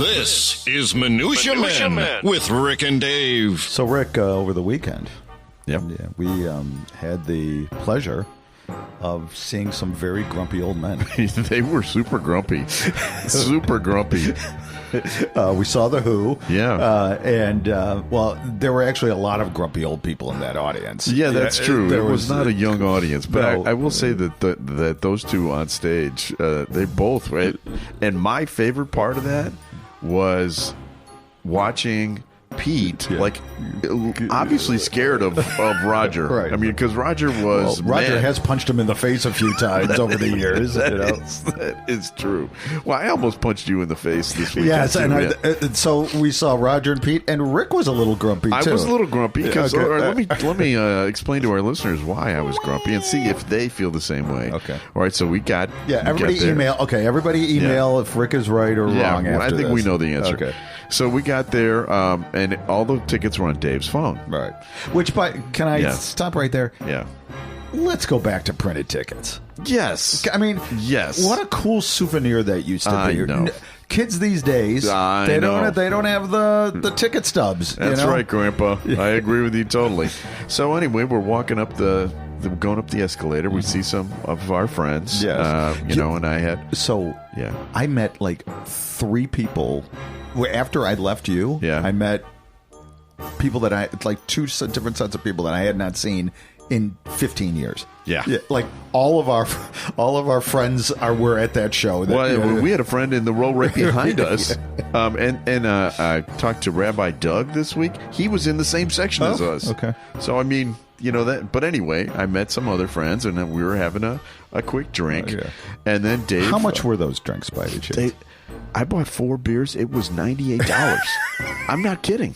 This is Minutia Men with Rick and Dave. So, Rick, over the weekend, we had the pleasure of seeing some very grumpy old men. They were super grumpy. Super grumpy. We saw The Who. Yeah. And there were actually a lot of grumpy old people in that audience. Yeah, that's true. It was not a young young audience. But No. I will say that those two on stage, they both, right? And my favorite part of that was watching Pete, obviously scared of Roger. Right. I mean, because Roger was Roger mad. has punched him in the face a few times over the years. That is true. Well, I almost punched you in the face this week. Yes, and so we saw Roger and Pete, and Rick was a little grumpy, too. I was a little grumpy because Okay. let me explain to our listeners why I was grumpy and see if they feel the same way. Okay. All right. So we got everybody there. email. Okay, everybody email if Rick is right or wrong. I After think this. we know the answer. Okay. So we got there, and all the tickets were on Dave's phone. Right. Can I stop right there? Yeah. Let's go back to printed tickets. Yes. I mean, yes. What a cool souvenir that used to be. I know. Kids these days, they don't have the ticket stubs. That's right, Grandpa. I agree with you totally. So anyway, we're walking up going up the escalator. We see some of our friends. Yes. And I had. So I met like 3 people after I left you. Yeah. I met people that like 2 different sets of people that I had not seen in 15 years. Yeah. Like all of our friends were at that show. We had a friend in the row right behind us, and I talked to Rabbi Doug this week. He was in the same section as us. Okay. So I mean, that. But anyway, I met some other friends, and then we were having a quick drink, and then Dave. How much were those drinks by any chance? I bought 4 beers. It was $98. I'm not kidding.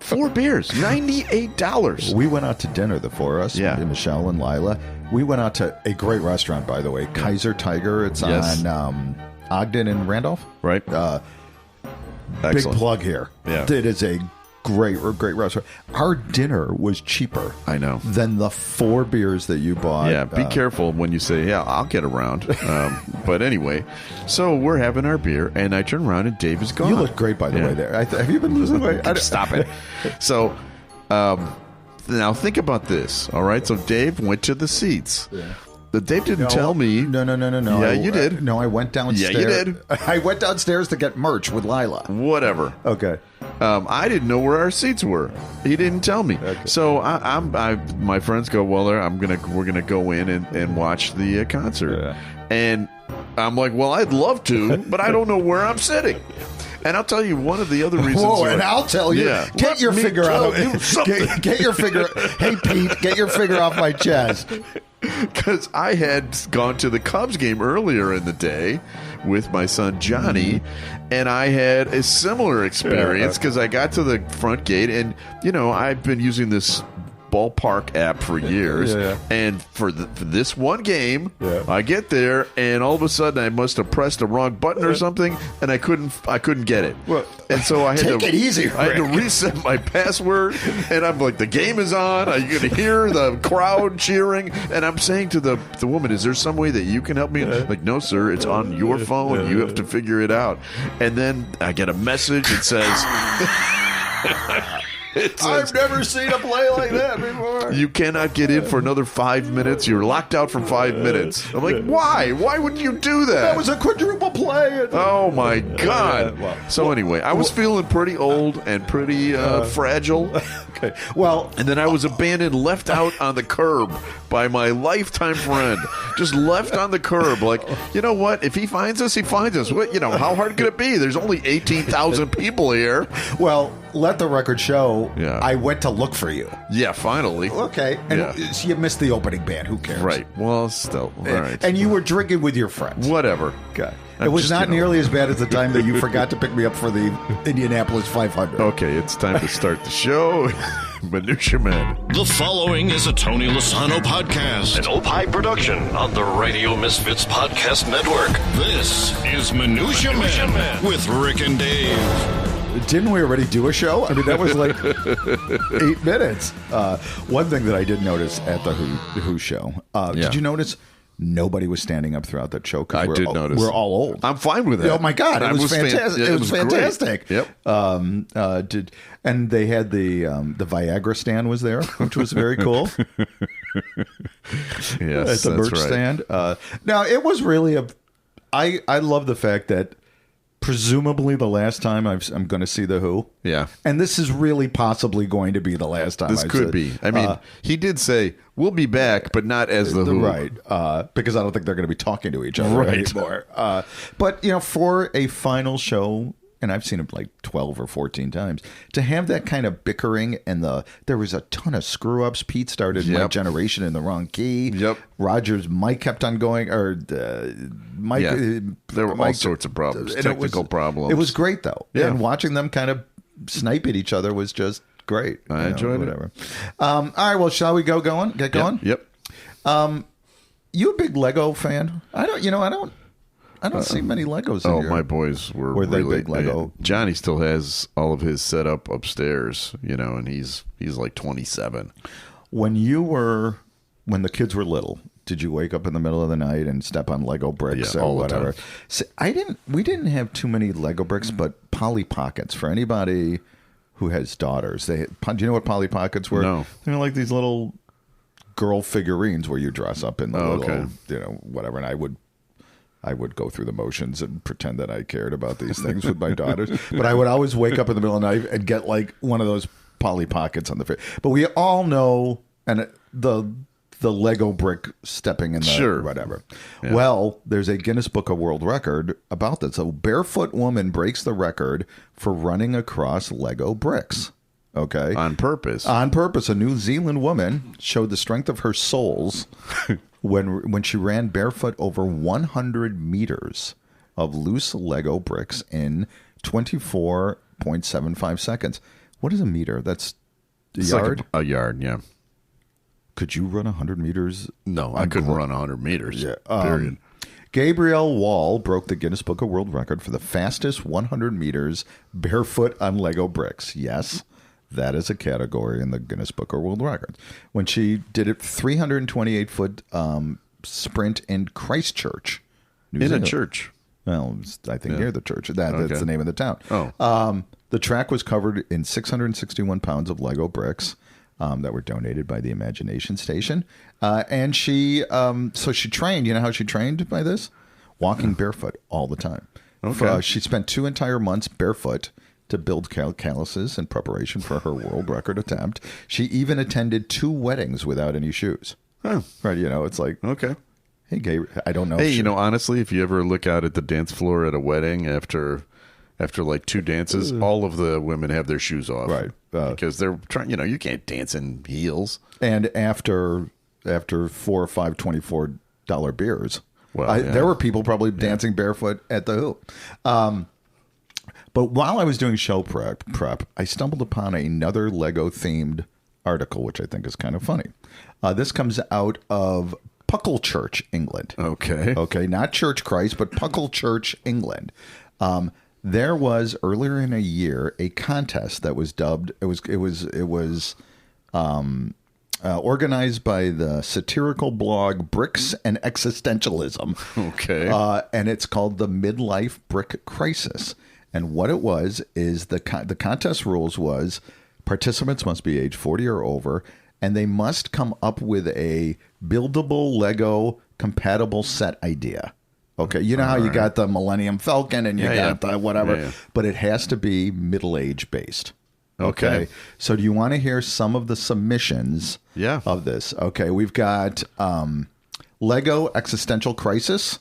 4 beers, $98. We went out to dinner, the 4 of us, Michelle and Lila. We went out to a great restaurant, by the way, Kaiser Tiger. It's on Ogden and Randolph. Right. Big plug here. Yeah. It is a great restaurant. Our dinner was cheaper. I know. Than the 4 beers that you bought. Yeah, be careful when you say, I'll get around. But anyway, so we're having our beer, and I turn around, and Dave is gone. You look great, by the way, there. Have you been losing weight? Stop it. So now think about this, all right? So Dave went to the seats. Yeah. Dave didn't tell me. No. Yeah, you did. No, I went downstairs. Yeah, you did. I went downstairs to get merch with Lila. Whatever. Okay. I didn't know where our seats were. He didn't tell me. Okay. So my friends go, well, we're gonna go in and watch the concert. Yeah. And I'm like, well, I'd love to, but I don't know where I'm sitting. And I'll tell you one of the other reasons. Whoa, and I'll tell you. Yeah. Get your figure out. Get your figure. Hey, Pete, get your figure off my chest. Because I had gone to the Cubs game earlier in the day with my son Johnny, and I had a similar experience because I got to the front gate, and I've been using this ballpark app for years, and for this one game, I get there, and all of a sudden I must have pressed the wrong button or something, and I couldn't get it. Well, and so I had take it easy, Rick. I had to reset my password, and I'm like, the game is on. You can hear the crowd cheering, and I'm saying to the woman, "Is there some way that you can help me?" Like, no, sir, it's on your phone. You have to figure it out. And then I get a message that says. I've never seen a play like that before. You cannot get in for another 5 minutes. You're locked out for 5 minutes. I'm like, why? Why would you do that? That was a quadruple play. Oh, my God. So anyway, I was feeling pretty old and pretty fragile. Okay. Well, and then I was abandoned, left out on the curb by my lifetime friend. Just left on the curb. Like, you know what? If he finds us, he finds us. What, how hard could it be? There's only 18,000 people here. Well, let the record show. I went to look for you. Yeah, finally. Okay. And you missed the opening band. Who cares? Right. Well, still. All right. And you were drinking with your friends. Whatever. Okay. It was not nearly as bad as the time that you forgot to pick me up for the Indianapolis 500. Okay, it's time to start the show. Minutia Men. The following is a Tony Lasano podcast, an Opie production on the Radio Misfits Podcast Network. This is Minutia Men with Rick and Dave. Didn't we already do a show? I mean, that was like 8 minutes. One thing that I did notice at the Who show, did you notice Nobody was standing up throughout that show. I did notice. We're all old. I'm fine with it. Oh my God, it was fantastic! It was fantastic. Great. Yep. And they had the Viagra stand was there, which was very cool. Yes, at the merch stand. Now it was really I love the fact that presumably the last time I'm going to see the Who. Yeah, and this is really possibly going to be the last time. This could be. I mean, he did say we'll be back, but not as the Who, right? Because I don't think they're going to be talking to each other anymore. But for a final show. And I've seen it like 12 or 14 times. To have that kind of bickering and there was a ton of screw ups. Pete started My Generation in the wrong key. Yep. Roger's mic kept on going, or Mike. Yeah. There were all sorts of problems, technical problems. It was great though. Yeah. And watching them kind of snipe at each other was just great. I enjoyed it. All right. Well, shall we get going? Yep. You a big Lego fan? I don't see many Legos in here. My boys were really big Lego. Johnny still has all of his set up upstairs, and he's like 27. When the kids were little, did you wake up in the middle of the night and step on Lego bricks or whatever? See, we didn't have too many Lego bricks, but Polly Pockets for anybody who has daughters. Do you know what Polly Pockets were? No. They're like these little girl figurines where you dress up in the little, whatever, and I would go through the motions and pretend that I cared about these things with my daughters. But I would always wake up in the middle of the night and get like one of those Polly Pockets on the face. But we all know the Lego brick stepping in the whatever. Yeah. Well, there's a Guinness Book of World Record about this. A barefoot woman breaks the record for running across Lego bricks. Okay. On purpose. A New Zealand woman showed the strength of her soles when she ran barefoot over 100 meters of loose Lego bricks in 24.75 seconds. What is a meter? That's a yard? Like a yard, yeah. Could you run 100 meters? No, I couldn't run 100 meters. Yeah. Period. Gabrielle Wall broke the Guinness Book of World Record for the fastest 100 meters barefoot on Lego bricks. Yes. That is a category in the Guinness Book of World Records. When she did it 328-foot sprint in Christchurch, New Zealand. A church. Well, I think near the church. That's the name of the town. Oh. The track was covered in 661 pounds of Lego bricks that were donated by the Imagination Station. And she trained. You know how she trained by this? Walking barefoot all the time. Okay. She spent 2 entire months barefoot to build calluses in preparation for her world record attempt. She even attended 2 weddings without any shoes. Huh. Right, it's like, okay. Hey, Gabe, I don't know. Hey, honestly, if you ever look out at the dance floor at a wedding after like 2 dances, all of the women have their shoes off. Right. Because they're trying, you can't dance in heels. And after 4 or 5 $24 beers, well, there were people probably dancing barefoot at the Who. But while I was doing show prep, I stumbled upon another Lego-themed article, which I think is kind of funny. This comes out of Pucklechurch, England. Okay. Okay, not Church Christ, but Pucklechurch, England. There was earlier in a year a contest that was dubbed. It was organized by the satirical blog Bricks and Existentialism. Okay. And it's called the Midlife Brick Crisis. And what it was is the contest rules was participants must be age 40 or over, and they must come up with a buildable Lego compatible set idea. Okay, you know how you got the Millennium Falcon and you got the whatever, but it has to be middle-age based. Okay. So do you want to hear some of the submissions of this? Okay, we've got Lego Existential Crisis.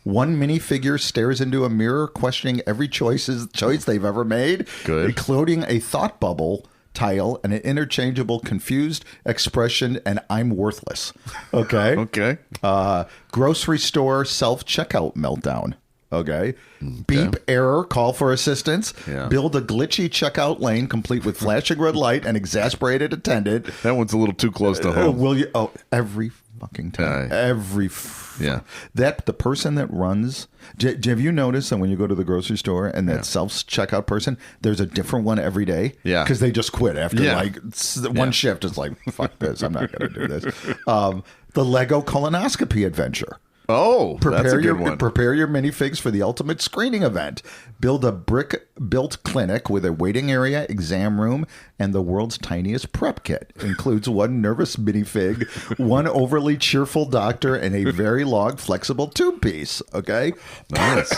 One minifigure stares into a mirror, questioning every choice they've ever made, including a thought bubble tile and an interchangeable confused expression and "I'm worthless." Okay. Okay. Grocery store self-checkout meltdown. Okay. Beep error, call for assistance. Yeah. Build a glitchy checkout lane complete with flashing red light and exasperated attendant. That one's a little too close to home. Will you? Oh, every fucking time. That the person that runs. Have you noticed that when you go to the grocery store and that self-checkout person, there's a different one every day? Yeah. Because they just quit after one shift. It's like, fuck this. I'm not going to do this. The Lego colonoscopy adventure. Oh, that's a good one. Prepare your minifigs for the ultimate screening event. Build a brick-built clinic with a waiting area, exam room, and the world's tiniest prep kit. Includes one nervous minifig, one overly cheerful doctor, and a very long, flexible tube piece. Okay? Nice.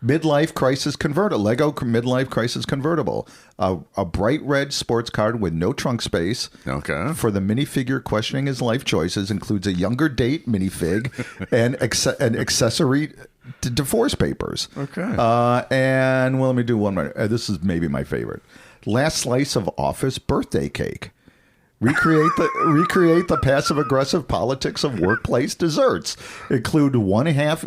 Midlife Crisis Convertible. Lego Midlife Crisis Convertible. A bright red sports card with no trunk space. Okay. For the minifigure questioning his life choices. Includes a younger date minifig and an accessory to divorce papers. Okay. And well, let me do one more. This is maybe my favorite. Last slice of office birthday cake. Recreate the passive aggressive politics of workplace desserts. Includes one half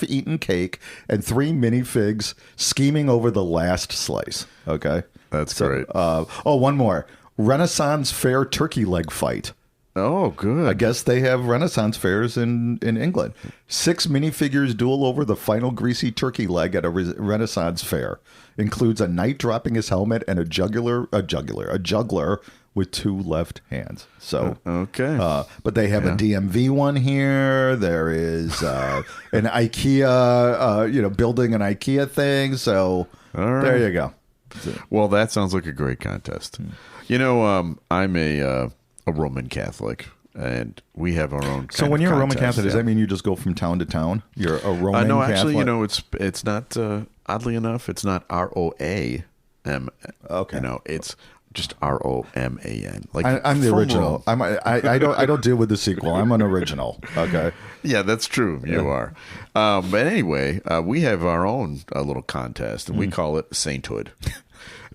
eaten cake and 3 minifigs scheming over the last slice. Okay, that's great. One more. Renaissance Fair turkey leg fight. Oh, good. I guess they have Renaissance fairs in England. 6 minifigures duel over the final greasy turkey leg at a Renaissance fair. Includes a knight dropping his helmet and a juggler with 2 left hands. So okay, but they have a DMV one here. There is an IKEA, building an IKEA thing. So there you go. Well, that sounds like a great contest. I'm a Roman Catholic, and we have our own. So when you're a Roman Catholic, does that mean you just go from town to town? You're a Roman no, Catholic? actually, it's not. Oddly enough, it's not ROAM. Okay, it's just ROMAN. Like I'm the original. I don't deal with the sequel. I'm an original. Okay. Yeah, that's true. You are. But anyway, we have our own little contest, and we call it Sainthood.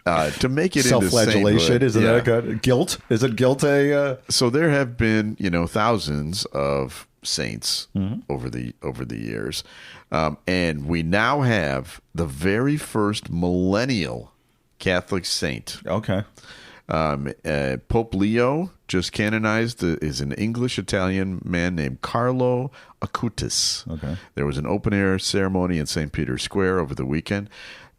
To make it into self-flagellation, isn't that good? Guilt? Is it guilt So there have been, thousands of saints over the years, and we now have the very first millennial Catholic saint. Okay. Pope Leo just canonized is an English-Italian man named Carlo Acutis. Okay. There was an open-air ceremony in St. Peter's Square over the weekend.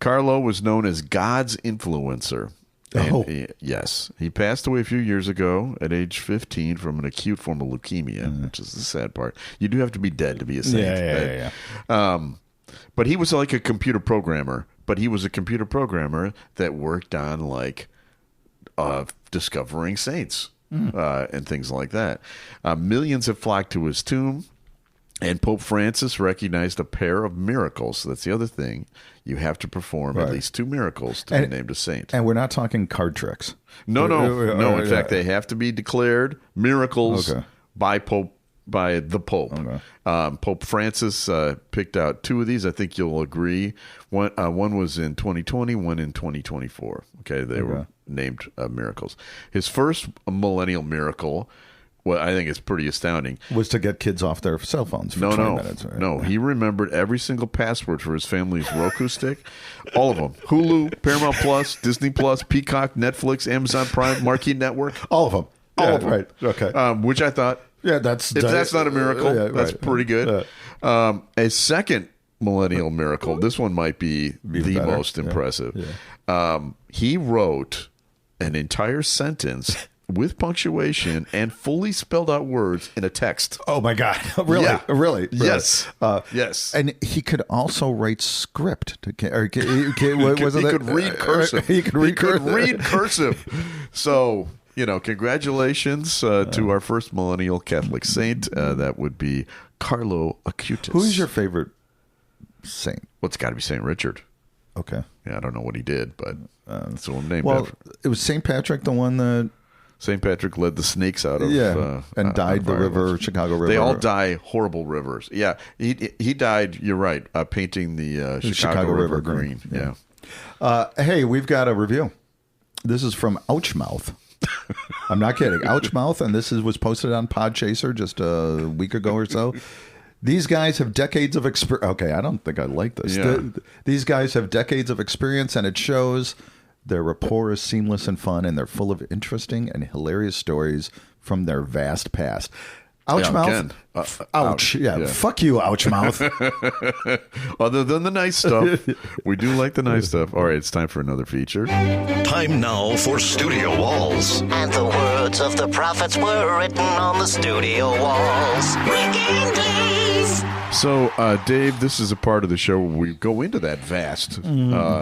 Carlo was known as God's influencer. And yes. He passed away a few years ago at age 15 from an acute form of leukemia, which is the sad part. You do have to be dead to be a saint. Yeah. But he was like a computer programmer. But he was a computer programmer that worked on discovering saints and things like that. Millions have flocked to his tomb. And Pope Francis recognized a pair of miracles. So that's the other thing. You have to perform at least 2 miracles to be named a saint. And we're not talking card tricks. No. In fact, they have to be declared miracles by the Pope. Okay. Pope Francis picked out 2 of these. I think you'll agree. One was in 2020, one in 2024. Okay, they were named miracles. His first millennial miracle, well, I think it's pretty astounding, was to get kids off their cell phones for 20 minutes. Right? No, he remembered every single password for his family's Roku stick. All of them. Hulu, Paramount Plus, Disney Plus, Peacock, Netflix, Amazon Prime, Marquee Network. All of them. All of them. Right. Okay. Which I thought, if that's not a miracle, that's pretty good. A second millennial miracle, this one might be the better. most impressive. He wrote an entire sentence with punctuation and fully spelled out words in a text. Oh my God! Really? Yeah. Really? Yes. Yes. And he could also write script. He could read cursive. He could read cursive. So, congratulations to our first millennial Catholic saint. That would be Carlo Acutis. Who's your favorite saint? Well, it's got to be Saint Richard. Okay. Yeah, I don't know what he did, but that's what I'm named Well, after. it was St. Patrick, the one that... St. Patrick led the snakes out of and dyed the river, Chicago River. They all die horrible rivers. Yeah, he died. You're right. Painting the Chicago River green. Yeah. Hey, we've got a review. This is from Ouchmouth. I'm not kidding. Ouchmouth, and this was posted on Podchaser just a week ago or so. These guys have decades of experience. Okay, I don't think I like this. Yeah. These guys have decades of experience, and it shows. Their rapport is seamless and fun, and they're full of interesting and hilarious stories from their vast past. Ouch mouth. again. Ouch. Yeah. Fuck you, ouch mouth. Other than the nice stuff, we do like the nice stuff. All right, it's time for another feature. Time now for Studio Walls. And the words of the prophets were written on the studio walls. Rick and Dave. So, Dave, this is a part of the show where we go into that vast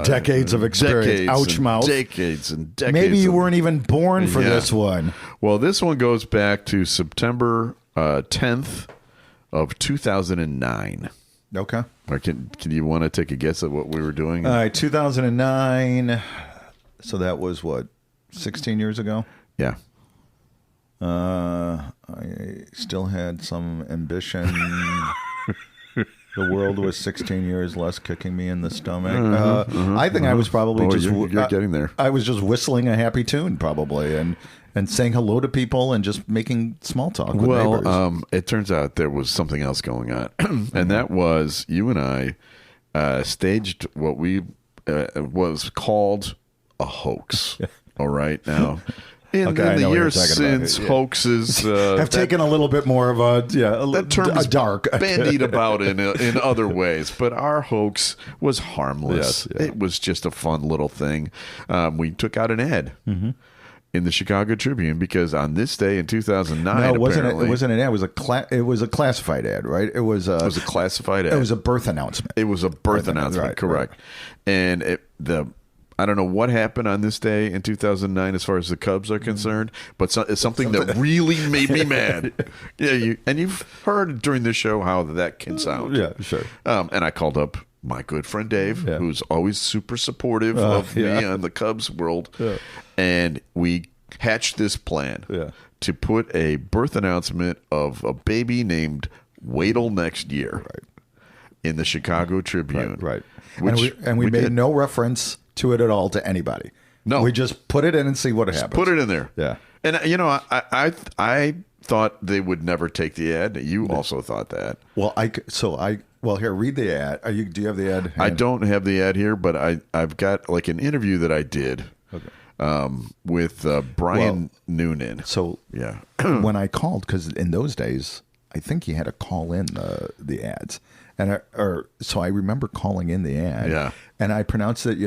decades of experience. Ouch mouth. Decades and decades. Maybe you weren't even born for this one. Well, this one goes back to September 10th of 2009. Okay. Can you want to take a guess at what we were doing? All right, 2009. So that was what, 16 years ago? Yeah. I still had some ambition. The world was 16 years less kicking me in the stomach. I think I was probably you're getting there. I was just whistling a happy tune probably and saying hello to people and just making small talk with neighbors. It turns out there was something else going on. And that was you and I staged what we was called a hoax. All right. Now, in the years since hoaxes have taken a little bit more of that term is dark bandied about in other ways, but our hoax was harmless. Yes, yeah. It was just a fun little thing. We took out an ad in the Chicago Tribune because on this day in 2009, no, it wasn't an ad. It was a classified ad, right? It was a classified ad. It was a birth announcement. It was a birth announcement, right, correct? Right. And I don't know what happened on this day in 2009 as far as the Cubs are concerned, but it's something that really made me mad. Yeah, you've heard during this show how that can sound. Yeah, sure. And I called up my good friend Dave, who's always super supportive of me on the Cubs world, and we hatched this plan to put a birth announcement of a baby named Wait'll next year in the Chicago Tribune. Right. And we made no reference to it at all to anybody. No, we just put it in and see what happens. Put it in there. Yeah. And I thought they would never take the ad. You also thought that. Well, here, read the ad. Do you have the ad? I don't have the ad here, but I've got like an interview that I did with Brian Noonan. So yeah, when I called, because in those days I think you had to call in the ads, so I remember calling in the ad, and I pronounced it,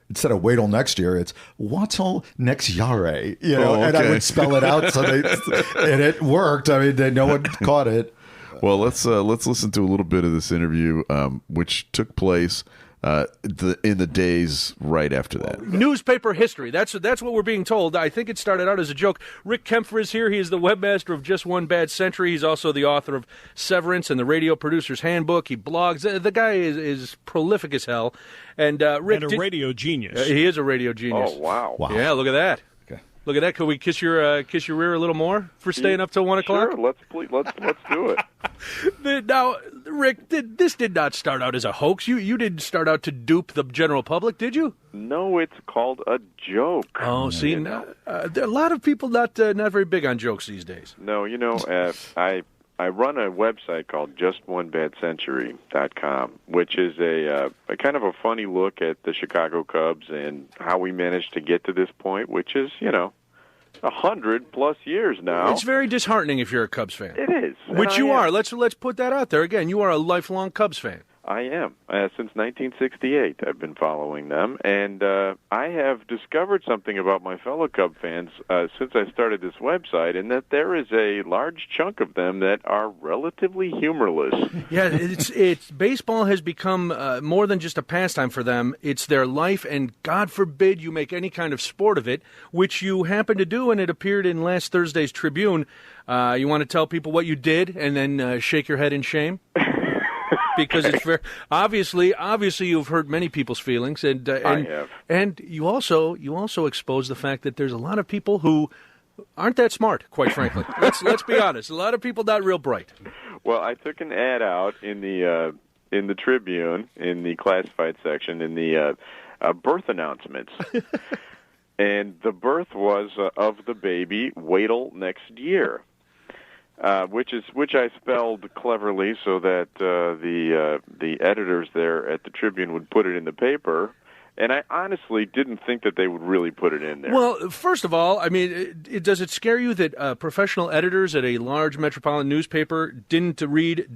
instead of "wait'll next year," it's "what'll next yare," and I would spell it out and it worked. I mean, no one caught it. Well, let's listen to a little bit of this interview, which took place in the days right after that. Newspaper history. That's what we're being told. I think it started out as a joke. Rick Kempfer is here. He is the webmaster of Just One Bad Century. He's also the author of Severance and the Radio Producer's Handbook. He blogs. The guy is prolific as hell. And Rick, and a radio genius. He is a radio genius. Oh wow! Yeah, look at that. Look at that. Could we kiss your rear a little more for staying up till 1 o'clock? Sure. Let's do it. Now, Rick, this did not start out as a hoax. You didn't start out to dupe the general public, did you? No, it's called a joke. Oh, see, there are a lot of people not very big on jokes these days. No, I run a website called JustOneBadCentury.com, which is a kind of a funny look at the Chicago Cubs and how we managed to get to this point, which is, 100+ years now. It's very disheartening if you're a Cubs fan. It is. Which you are. Let's put that out there. Again, you are a lifelong Cubs fan. I am. Since 1968, I've been following them, and I have discovered something about my fellow Cub fans since I started this website, and that there is a large chunk of them that are relatively humorless. Yeah, it's baseball has become more than just a pastime for them. It's their life, and God forbid you make any kind of sport of it, which you happen to do, and it appeared in last Thursday's Tribune. You want to tell people what you did, and then shake your head in shame? Because it's very obviously you've hurt many people's feelings, and I have. And you also expose the fact that there's a lot of people who aren't that smart, quite frankly. Let's be honest. A lot of people not real bright. Well, I took an ad out in the Tribune, in the classified section, in the birth announcements, and the birth was of the baby Wait'll next year. Which I spelled cleverly so that the editors there at the Tribune would put it in the paper, And I honestly didn't think that they would really put it in there. Well, first of all, I mean, does it scare you that professional editors at a large metropolitan newspaper didn't read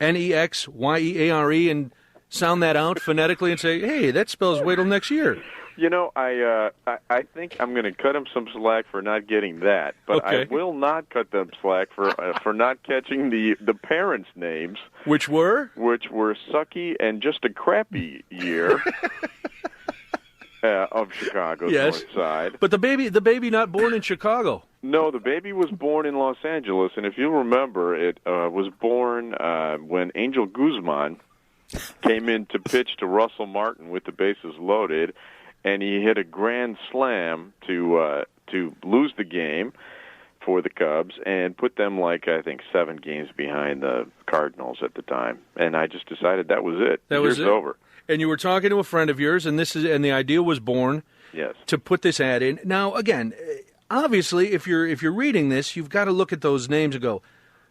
WAITLENEXYEARE and sound that out phonetically and say, hey, that spells wait till next year? You know, I think I'm going to cut them some slack for not getting that, but Okay. I will not cut them slack for not catching the parents' names, Which were? which were Sucky and Just a Crappy Year of Chicago's Yes. North Side. But the baby not born in Chicago. No, the baby was born in Los Angeles, and if you remember, it was born when Angel Guzman came in to pitch to Russell Martin with the bases loaded, and he hit a grand slam to lose the game for the Cubs and put them I think 7 games behind the Cardinals at the time. And I just decided that was it. That was Year's it? over. And you were talking to a friend of yours, and the idea was born Yes. to put this ad in. Now, again, obviously, if you're reading this, you've got to look at those names and go,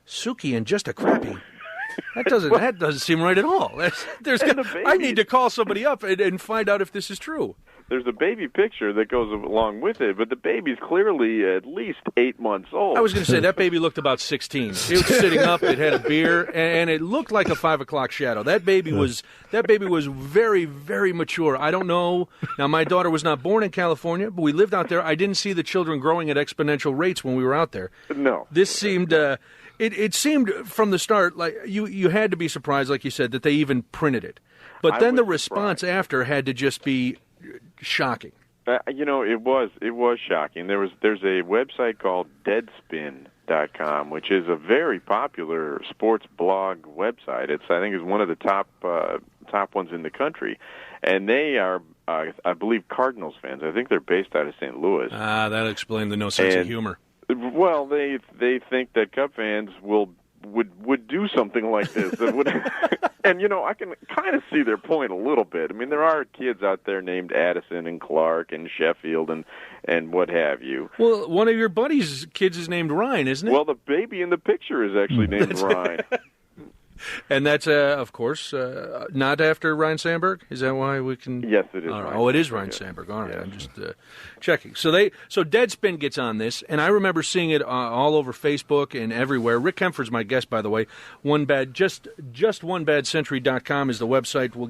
Suki and Just a Crappy. That doesn't seem right at all. I need to call somebody up and find out if this is true. There's a baby picture that goes along with it, but the baby's clearly at least 8 months old. I was going to say, that baby looked about 16. It was sitting up, it had a beer, and it looked like a 5 o'clock shadow. That baby was very, very mature. I don't know. Now, my daughter was not born in California, but we lived out there. I didn't see the children growing at exponential rates when we were out there. No. This seemed... It seemed from the start like you had to be surprised, like you said, that they even printed it. But then the response after had to just be shocking. It was shocking. There's a website called Deadspin.com, which is a very popular sports blog website. I think it's one of the top ones in the country, and they are I believe Cardinals fans. I think they're based out of St. Louis. That'll explain the no sense of humor. Well, they think that Cub fans would do something like this. That would, and I can kind of see their point a little bit. I mean, there are kids out there named Addison and Clark and Sheffield and what have you. Well, one of your buddies' kids is named Ryan, isn't it? Well, the baby in the picture is actually named Ryan. And that's, of course, not after Ryan Sandberg? Is that why we can... Yes, it is. All right. Ryan Oh, it is Sandberg, Ryan yes. Sandberg. All right, Yes. I'm just checking. So Deadspin gets on this, and I remember seeing it all over Facebook and everywhere. Rick Kempfer's my guest, by the way. Just onebadcentury.com is the website. We'll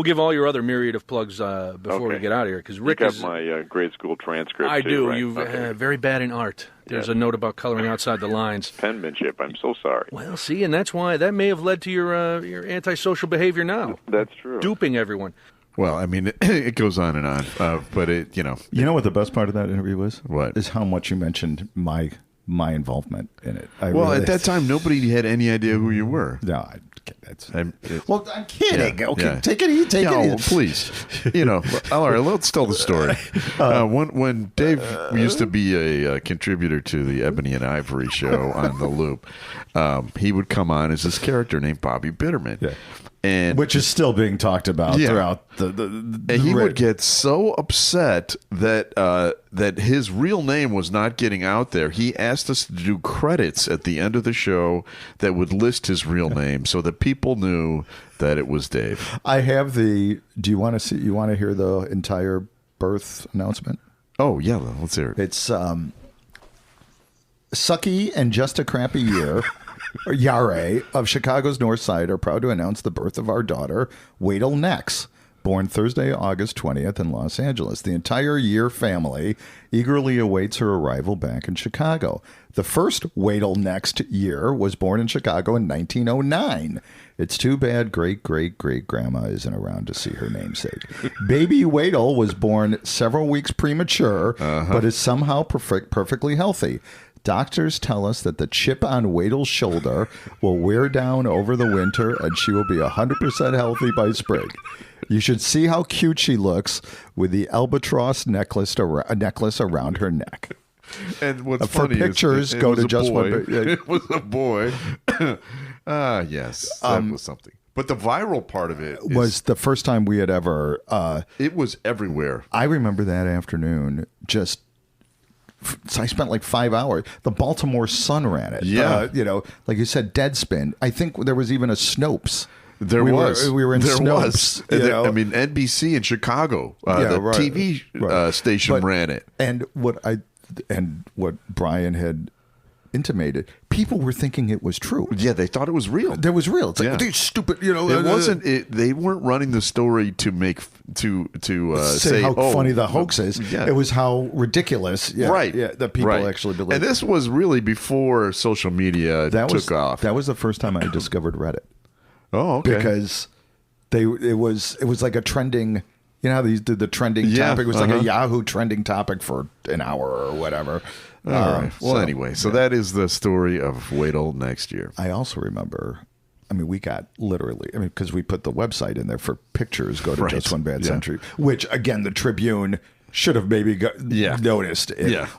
give all your other myriad of plugs before we get out of here, because Rick you got my grade school transcript. I too, do. right? You're very bad in art. There's a note about coloring outside the lines. Penmanship. I'm so sorry. Well, see, and that's why that may have led to your antisocial behavior now. That's true. Duping everyone. Well, I mean, it goes on and on, but it, You know what the best part of that interview was? What? Is how much you mentioned my involvement in it. at that time, nobody had any idea who you were. No, I'm kidding. Yeah, Okay, yeah. take it easy. Take it easy. Please. All right, let's tell the story. When Dave used to be a contributor to the Ebony and Ivory show on The Loop, he would come on as this character named Bobby Bitterman. Yeah. And Which is still being talked about Yeah. throughout and he would get so upset that his real name was not getting out there. He asked us to do credits at the end of the show that would list his real name so that people knew that it was Dave. I have do you want to see? You want to hear the entire birth announcement? Oh, yeah, let's hear it. It's Sucky and Just a Crappy Year. Yare of Chicago's North Side are proud to announce the birth of our daughter, Wadel Nex, born Thursday, August 20th in Los Angeles. The entire Year family eagerly awaits her arrival back in Chicago. The first Wadel Next Year was born in Chicago in 1909. It's too bad great-great-great-grandma isn't around to see her namesake. Baby Wadel was born several weeks premature, but is somehow perfectly healthy. Doctors tell us that the chip on Wadel's shoulder will wear down over the winter and she will be 100% healthy by spring. You should see how cute she looks with the albatross necklace around her neck. And what's For funny pictures, is it go was to a just boy. one. It was a boy. Yes, that was something. But the viral part of it Was the first time we had ever. it was everywhere. I remember that afternoon just. So I spent like 5 hours. The Baltimore Sun ran it. Yeah. Like you said, Deadspin. I think there was even a Snopes. There we was. We were in there Snopes. was. I mean, NBC in Chicago, the TV station ran it. And what Brian had intimated, people were thinking it was true. Yeah, they thought it was real. That was real. It's like, these stupid, It wasn't. They weren't running the story to make say how funny the hoax is. Yeah. It was how ridiculous. Yeah, right. Yeah, that people actually believe. And this was really before social media took off. That was the first time I discovered Reddit. Oh, okay. Because it was like a trending. You know how these did the trending topic? It was like a Yahoo trending topic for an hour or whatever. All right. Well, anyway, so that is the story of wait till next year. I also remember, we got literally, because we put the website in there for pictures, go to Just One Bad Century, which, again, the Tribune should have maybe noticed.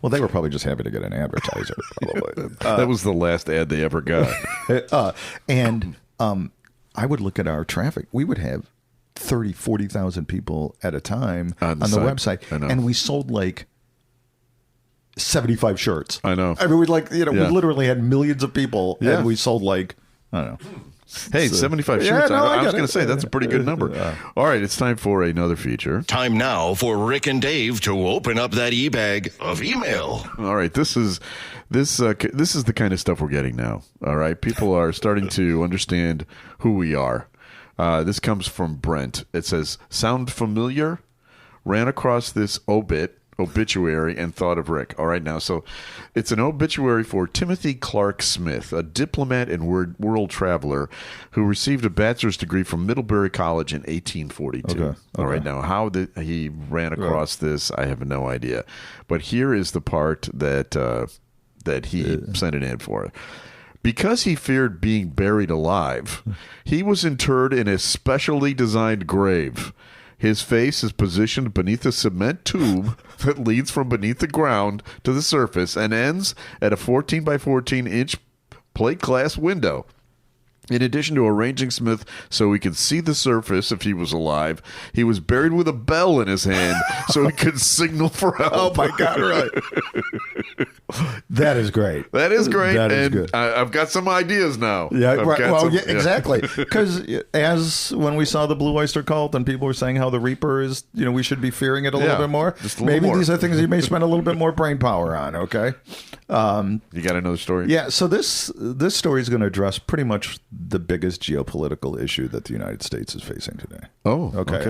Well, they were probably just happy to get an advertiser. Probably. That was the last ad they ever got. And I would look at our traffic. We would have 30, 40,000 people at a time on the website. And we sold like 75 shirts. I know. We literally had millions of people and we sold like, I don't know. Hey, 75 shirts. I was going to say, that's a pretty good number. All right, it's time for another feature. Time now for Rick and Dave to open up that e-bag of email. All right, this is the kind of stuff we're getting now. All right, people are starting to understand who we are. This comes from Brent. It says, sound familiar? Ran across this obituary and thought of Rick. All right, now, so it's an obituary for Timothy Clark Smith, a diplomat and world traveler who received a bachelor's degree from Middlebury College in 1842. Okay. All right, now, how he ran across this, I have no idea. But here is the part that he sent an ad for. Because he feared being buried alive, he was interred in a specially designed grave. His face is positioned beneath a cement tube that leads from beneath the ground to the surface and ends at a 14 by 14 inch plate glass window. In addition to arranging Smith so he could see the surface if he was alive, he was buried with a bell in his hand so he could signal for help. Oh, my God, right. That is great. That is great. That is and good. I've got some ideas now. Yeah, right. Well, exactly. Because as when we saw the Blue Oyster Cult and people were saying how the Reaper is, we should be fearing it a little bit more. Maybe these are things you may spend a little bit more brain power on, okay? You got another story? Yeah, so this story is going to address pretty much the biggest geopolitical issue that the United States is facing today. Oh, okay.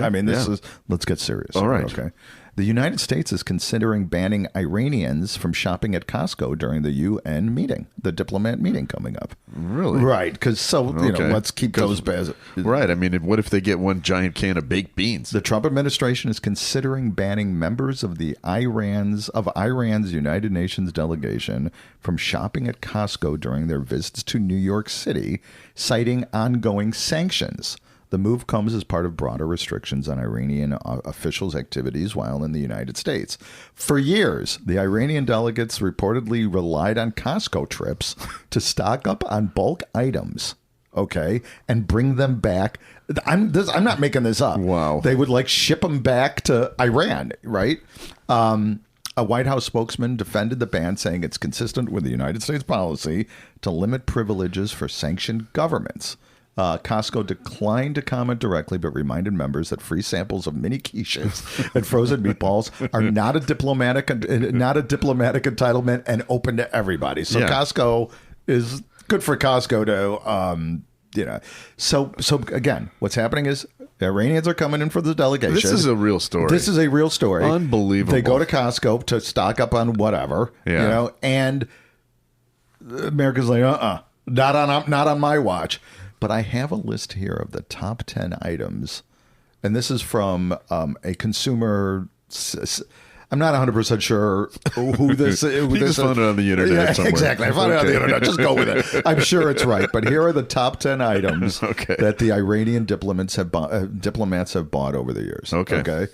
Let's get serious. All right. Okay. The United States is considering banning Iranians from shopping at Costco during the UN meeting, the diplomat meeting coming up. Really? Right. Because let's keep those bad. Right. What if they get one giant can of baked beans? The Trump administration is considering banning members of Iran's United Nations delegation from shopping at Costco during their visits to New York City, citing ongoing sanctions. The move comes as part of broader restrictions on Iranian officials' activities while in the United States. For years, the Iranian delegates reportedly relied on Costco trips to stock up on bulk items, and bring them back. I'm not making this up. Wow. They would ship them back to Iran, right? A White House spokesman defended the ban, saying it's consistent with the United States policy to limit privileges for sanctioned governments. Costco declined to comment directly, but reminded members that free samples of mini quiches and frozen meatballs are not a diplomatic entitlement and open to everybody. So Costco is good for Costco to, So again, what's happening is the Iranians are coming in for the delegation. This is a real story. This is a real story. Unbelievable. They go to Costco to stock up on whatever, and America's like, not on my watch. But I have a list here of the top 10 items, and this is from a consumer. I'm not 100% sure who this is. You just found it on the internet somewhere. Exactly. I found it on the internet. Just go with it. I'm sure it's right. But here are the top 10 items that the Iranian diplomats have bought over the years. Okay.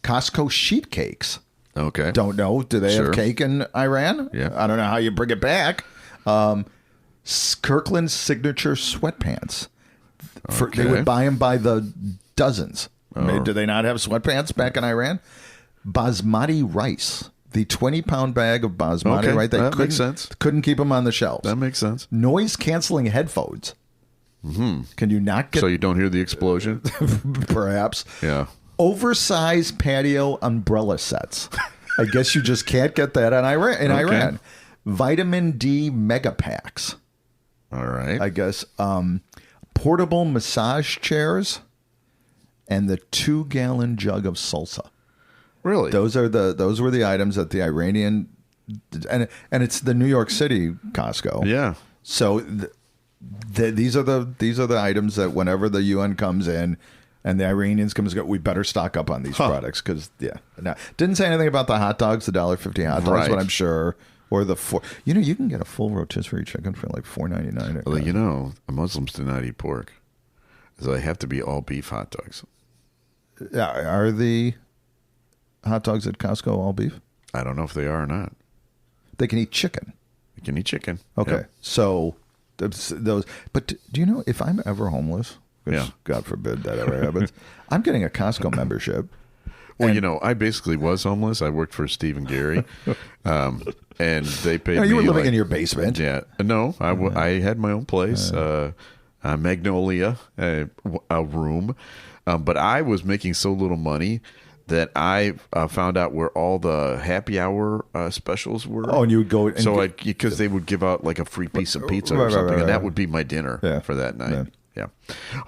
Costco sheet cakes. Okay. Don't know. Do they have cake in Iran? Yeah. I don't know how you bring it back. Kirkland's signature sweatpants. They would buy them by the dozens. Do they not have sweatpants back in Iran? Basmati rice. The 20-pound bag of basmati rice. That makes sense. Couldn't keep them on the shelves. That makes sense. Noise-canceling headphones. Mm-hmm. Can you not get... So you don't hear the explosion? Perhaps. Yeah. Oversized patio umbrella sets. I guess you just can't get that in Iran. Vitamin D mega packs. All right. I guess portable massage chairs and the 2-gallon jug of salsa. Really? Those were the items that the Iranian and it's the New York City Costco. Yeah. So these are the items that whenever the UN comes in and the Iranians comes, we better stock up on these products because didn't say anything about the hot dogs, the $1.50 hot dogs, but I'm sure. Or you can get a full rotisserie chicken for like $4.99. Well, Muslims do not eat pork, so they have to be all beef hot dogs. Are the hot dogs at Costco all beef? I don't know if they are or not. They can eat chicken. They can eat chicken. Okay, Yep. so those. But do you know if I'm ever homeless? Which, God forbid that ever happens. I'm getting a Costco membership. Well, I basically was homeless. I worked for Steve and Gary, and they paid me. You were living in your basement. Yeah. No, I had my own place, Magnolia, a room. But I was making so little money that I found out where all the happy hour specials were. Oh, and you would go. And because they would give out like a free piece of pizza or something, and that would be my dinner for that night. Yeah.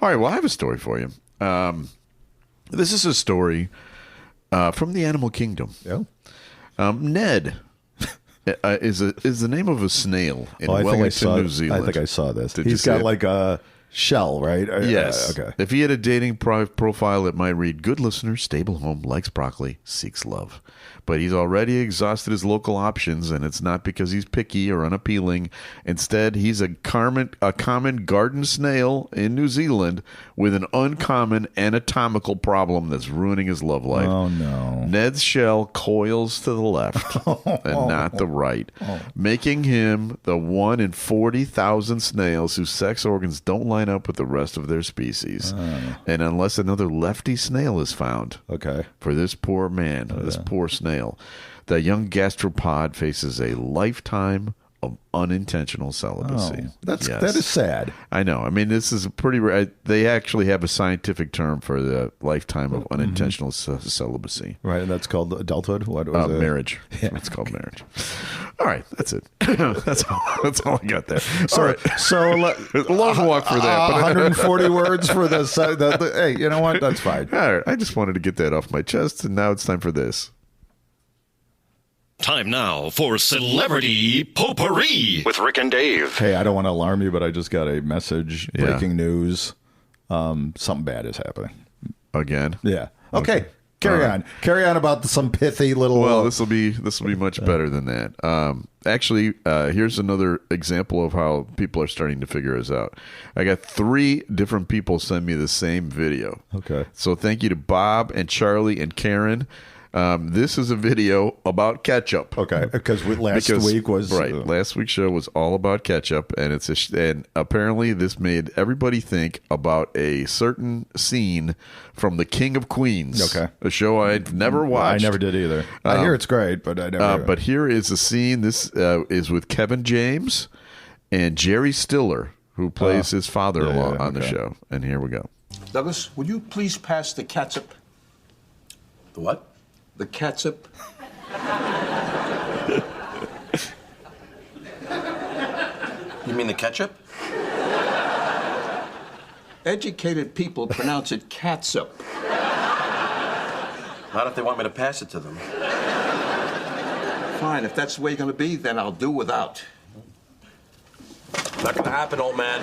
All right. Well, I have a story for you. This is a story from the animal kingdom. Yeah. Ned is the name of a snail in Wellington, New Zealand. I think I saw this. He's got like a shell, right? Yes. Okay. If he had a dating profile, it might read, "Good listener, stable home, likes broccoli, seeks love." But he's already exhausted his local options, and it's not because he's picky or unappealing. Instead, he's a common garden snail in New Zealand with an uncommon anatomical problem that's ruining his love life. Oh, no. Ned's shell coils to the left and not the right, making him the 1 in 40,000 snails whose sex organs don't line up with the rest of their species. And unless another lefty snail is found, for this poor man, this poor snail, the young gastropod faces a lifetime of unintentional celibacy. That is sad. I know. I mean, this is a pretty rare. They actually have a scientific term for the lifetime of unintentional celibacy. Right, and that's called adulthood? What was it? Marriage. Yeah. It's called marriage. All right, that's it. that's all I got there. All right. So a long walk for that. But 140 words for this. Hey, you know what? That's fine. All right. I just wanted to get that off my chest, and now it's time for this. Time now for Celebrity Potpourri with Rick and Dave. Hey, I don't want to alarm you, but I just got a message. Breaking news. Something bad is happening. Again? Yeah. Okay. Carry on. Carry on about some pithy little... Well, this will be much better than that. Actually, here's another example of how people are starting to figure us out. I got 3 different people send me the same video. Okay. So thank you to Bob and Charlie and Karen. This is a video about ketchup. Okay, because last week was last week's show was all about ketchup, and and apparently this made everybody think about a certain scene from The King of Queens. Okay, a show I'd never watched. I never did either. I hear it's great, but I never. But here is a scene. This is with Kevin James and Jerry Stiller, who plays his father-in-law on the show. And here we go. Douglas, would you please pass the ketchup? The what? The ketchup. You mean the ketchup? Educated people pronounce it catsup. Not if they want me to pass it to them. Fine, if that's the way you're going to be, then I'll do without. Not gonna happen, old man.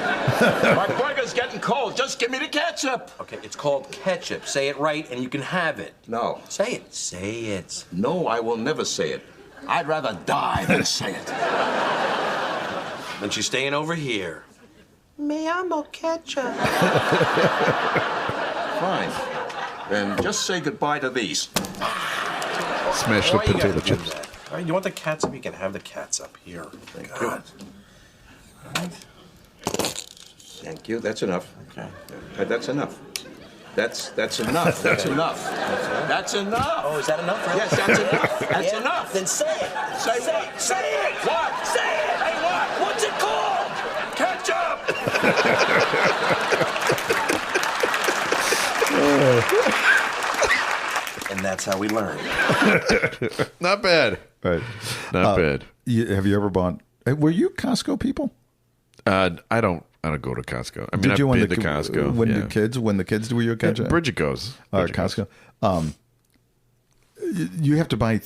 My burger's getting cold. Just give me the ketchup. Okay, it's called ketchup. Say it right and you can have it. No. Say it. Say it. No, I will never say it. I'd rather die than say it. Then she's staying over here. Me amo ketchup. Fine. Then just say goodbye to these. Smash the potato chips. All right, you want the catsup? You can have the catsup here. Thank you. Thank you. That's enough. Okay. That's enough. That's enough. That's enough. That's enough. Oh, is that enough? Right? Yes, that's enough. That's enough. Then say it. Say it. Say it. What? Say it. Hey, what? What's it called? Ketchup. And that's how we learn. Not bad. Right. Not bad. Have you ever bought? Were you Costco people? I don't go to Costco. I mean, Did you I've been to Costco. When the kids were you a ketchup? Bridget goes. Costco. You have to buy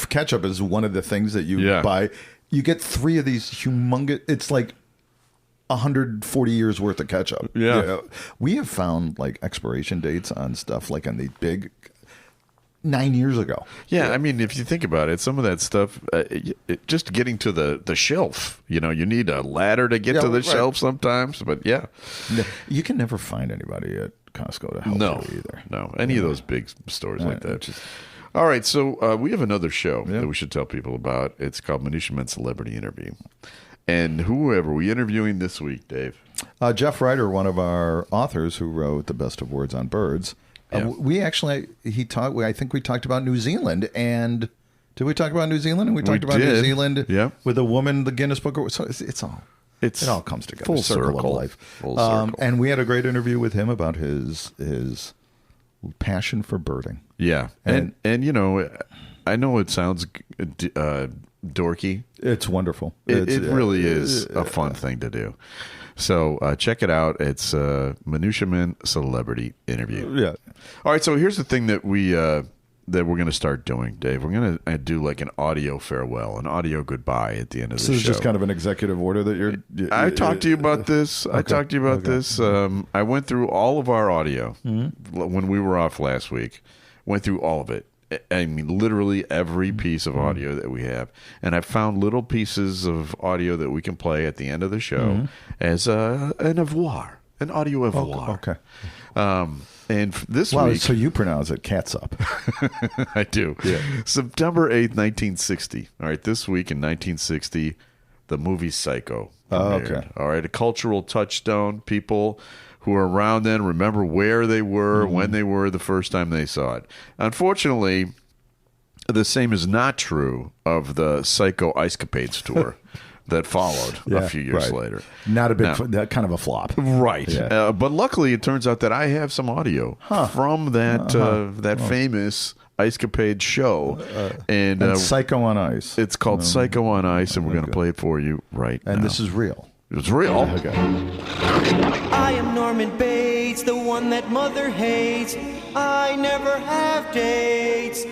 ketchup is one of the things that you buy. You get 3 of these humongous. It's like 140 years worth of ketchup. Yeah. You know, we have found like expiration dates on stuff like on the big 9 years ago. Yeah, I mean, if you think about it, some of that stuff, just getting to the shelf, you need a ladder to get to the shelf sometimes. But yeah, you can never find anybody at Costco to help you either. No, any of those big stores like that. All right, so we have another show that we should tell people about. It's called Minutia Celebrity Interview. And whoever we interviewing this week, Dave? Jeff Ryder, one of our authors who wrote The Best of Words on Birds. We actually, I think we talked about New Zealand. And did we talk about New Zealand? And we talked about New Zealand with a woman, the Guinness Book. So it all comes together. Full circle of life. Full circle. And we had a great interview with him about his passion for birding. Yeah. And I know it sounds dorky. It's wonderful. It really is a fun thing to do. So check it out. It's Minutia Celebrity Interview. Yeah. All right. So here's the thing that we're going to start doing, Dave. We're going to do like an audio farewell, an audio goodbye at the end of the show. So it's just kind of an executive order that I talked to you about this. Okay. I talked to you about this. I went through all of our audio when we were off last week. Went through all of it. I mean, literally every piece of audio that we have. And I found little pieces of audio that we can play at the end of the show as an avoir, an audio avoir. Okay. And this week... So you pronounce it catsup. I do. Yeah. September 8th, 1960. All right, this week in 1960, the movie Psycho premiered. Okay. All right, a cultural touchstone. People who are around then remember where they were, when they were the first time they saw it. Unfortunately, the same is not true of the Psycho Ice Capades tour that followed a few years later. Not a big, that kind of a flop. Right. Yeah. But luckily, it turns out that I have some audio from that famous Ice Capade show. And Psycho on Ice. It's called Psycho on Ice, and we're going to play it for you right now. And this is real. It's real. Okay. I am Norman Bates, the one that mother hates. I never have dates,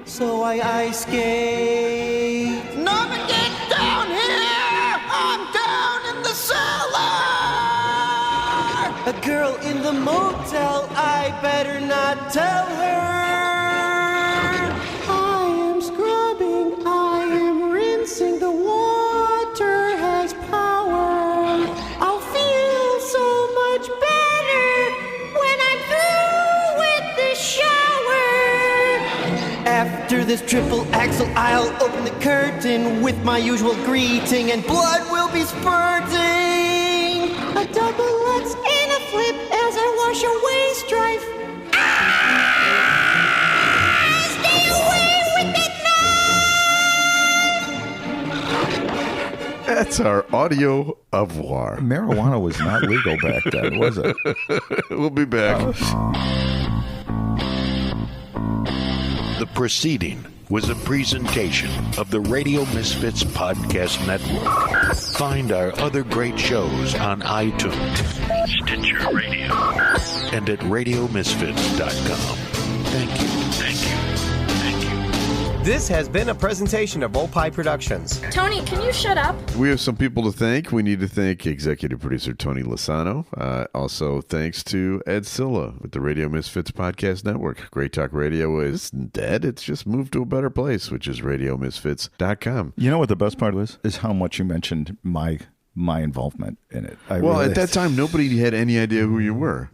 so I ice skate. Norman, get down here! I'm down in the cellar! A girl in the motel, I better not tell her. I am scrubbing, I am rinsing, the water has power. I'll feel so much better when I'm through with the shower. After this triple axle, I'll open the curtain with my usual greeting, and blood will be spurting. A double X and a flip as I wash away strife. Stay away with that knife! That's our audio avoir. Marijuana was not legal back then, was it? We'll be back. The preceding was a presentation of the Radio Misfits Podcast Network. Find our other great shows on iTunes, Stitcher Radio, and at radiomisfits.com. Thank you. Thank you. Thank you. This has been a presentation of Opie Productions. Tony, can you shut up? We have some people to thank. We need to thank executive producer Tony Lasano. Also, thanks to Ed Silla with the Radio Misfits Podcast Network. Great Talk Radio is dead. It's just moved to a better place, which is radiomisfits.com. You know what the best part is how much you mentioned my involvement in it. At that time, nobody had any idea who you were.